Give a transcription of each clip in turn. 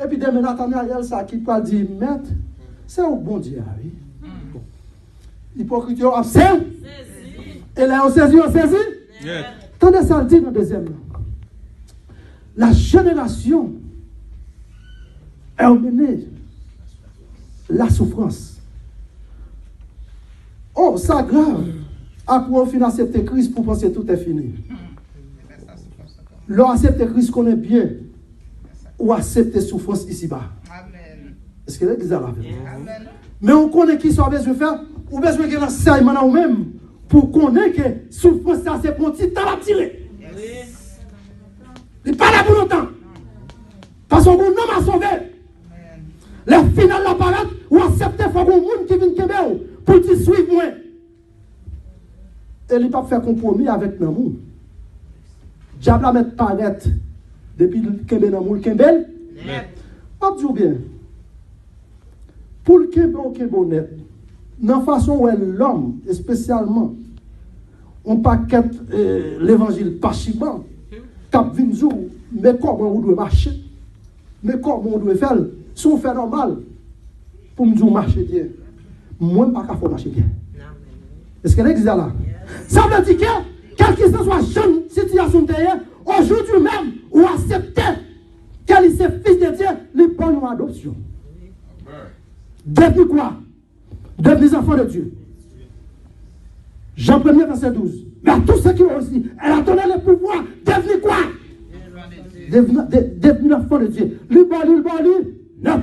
Et puis demain, Nathanaël, ça qui peut dire, maître, c'est au bon Dieu, oui. Hypocrite, on sait. Et là, on saisit. Attendez ça, le dit dans le deuxième. La génération a emmené la souffrance. Oh, ça grave. Après, on finit accepter Christ pour penser que tout est fini. L'on accepte Christ qu'on est bien. Ou accepter souffrance ici-bas. Est-ce que l'église a la vie? Mais on connaît qui soit besoin de faire. Ou besoin de l'enseignement à nous-mêmes. Pour connaître que souffrance, ça c'est pour un petit temps à tirer. Il n'est pas là pour longtemps. Parce qu'on homme a sauvé. Les finales apparaissent ou accepter faut qu'on monde qui vient de pour te suivre moi. Et il ne pas faire compromis avec l'amour. Diable a mettre paraître depuis le Kembe l'amour, le Kembel. Pas dire bien. Pour le Kembe au Kembe honnête, dans la façon où l'homme, et spécialement, on paquet l'évangile pas chiment, cap vinzou, mais comment on doit marcher, mais comment on doit faire, si on fait normal, pour nous marcher bien, moi je ne peux pas marcher bien. Est-ce que l'existe là? Ça veut dire que, quelle que soit jeune situation de aujourd'hui même, ou accepter qu'elle est fils de Dieu, les bonnes en adoption. Devenir quoi? Devenir enfants de Dieu. Jean 1er, verset 12. Mais à tous ceux qui ont aussi, elle a donné le pouvoir. Devenir quoi? Devenir enfants de Dieu. Le bali, non.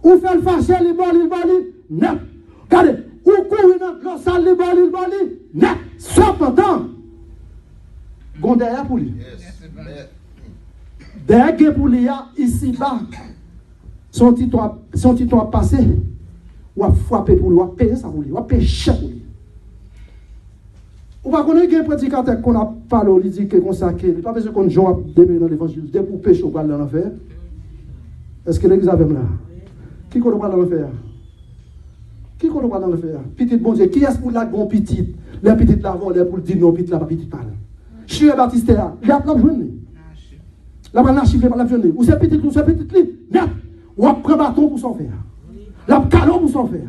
Ou faire le fâcher, le bali, non. Regardez, ou courir dans le salle, le bali, non. Cependant, gondaya pour lui. Derrière pour lui, ici-bas, son titre a passé. Ou a frappé pour lui, ou a payé ça pour lui, ou a payé cher pour lui. Ou pas connaître un prédicateur qu'on a parlé, il dit que consacré, il n'y a pas besoin qu'on joue dans l'évangile, dès pour pécher, on va dans l'enfer. Est-ce que l'église a même là? Qui qu'on va dans l'enfer? Qui qu'on va dans l'enfer? Petit bon Dieu, qui est-ce pour la grande petite? Les petites là, vont pour dire non, petite là, petite parle. Chien Baptiste là, il y a plein de jeunes. La banane chiffrée par la jeune. Ou c'est petite, ou c'est petite, net. Ou a pris bâton pour s'en faire. Ou calot pour s'en faire.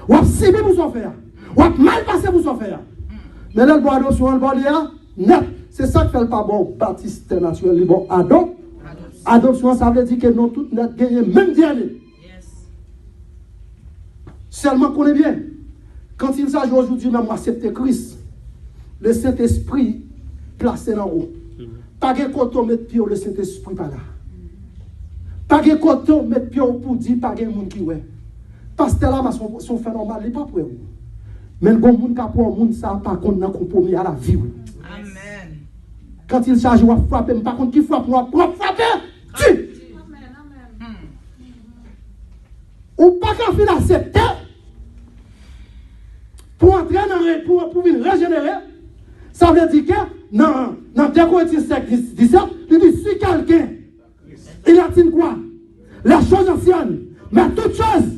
Ou a ciblé pour s'en faire. Ou a mal passé pour s'en faire. Mais là, le bois d'adoption, le bois net. C'est ça qui fait le pas bon baptiste naturel, le bon adoption, ça veut dire que nous tous net gagné même dernier. Seulement qu'on est bien. Quand il s'agit aujourd'hui même d'accepter Christ, le Saint-Esprit placé en haut. Pas de côté mettre pied le Saint-Esprit par là. Pas de côté mettre pied pour dire pas de monde qui ouais. Parce que là, son phénomène, il n'est pas pour vous. Mais le monde qui a pour monde, ça pas contre un compromis à la vie. Amen. Quand il s'agit de frapper, par contre, qui frappe, pour frapper, tu. Ou pas qu'à finir accepter pour entrer pour venir régénérer, ça veut dire que dans 2 Corinthiens 5, 17, il dit si quelqu'un, il a dit quoi? La chose ancienne, mais toute chose.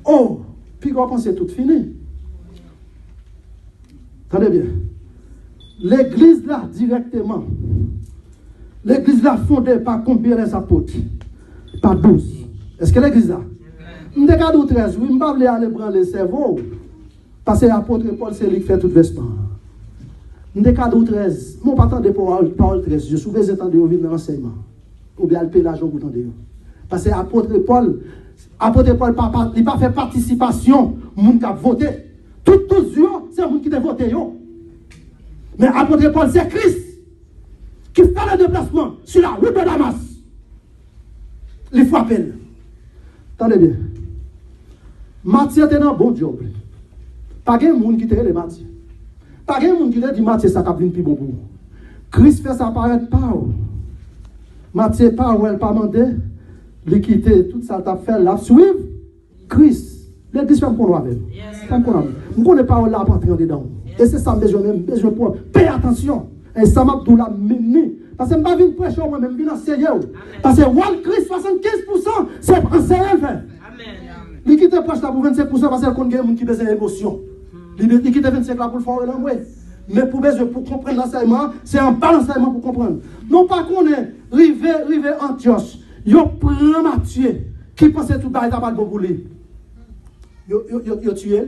Oh, puis on pense que c'est tout fini. Attendez bien. L'église là, directement, l'église là fondée par combien les apôtres? Par 12. Est-ce que l'église là? Je ne sais 13, oui, je ne vais pas aller prendre le cerveau. Parce que l'apôtre Paul, c'est lui qui fait tout vestement. Je ne sais 13, je ne pas attendre parole 13. Je suis souvent entendu au dans l'enseignement. Ou bien le payer l'argent pour t'entendre. Parce que l'apôtre Paul, il n'a pas fait participation, le monde qui a voté. Tous yeux, c'est le monde qui a voté. Mais l'apôtre Paul, c'est Christ qui fait le déplacement sur la route de Damas. Il faut appeler. Attendez bien. Matthieu était dans un bon job. Pas de monde qui te les Matthieu. Pas de monde qui te dit Matthieu, ça cap plus bon pour vous. Christ fait ça apparaître par où? Matthieu pas où elle pas demandé, il quitter tout ça t'a fait là suivre Christ. L'église fait pour nous avec. Nous connaissons pas où là pour entrer dedans. Et c'est ça besoin pour payer attention. Et ça m'a tout la mené. Parce que je ne vais pas prêcher moi-même, je vais enseigner. Parce que Wall Christ 75%, c'est enseigner le fait. Il quitte proche là pour 25% parce qu'il y a des gens qui ont des émotions. Il quitte 25% là pour le faire l'envoyer. Mais pour comprendre l'enseignement, c'est un bas enseignement pour comprendre. Non pas qu'on est arrivé Antioche. Yo prend Matthieu qui pensait tout bail pas bon pour lui. Yo tué.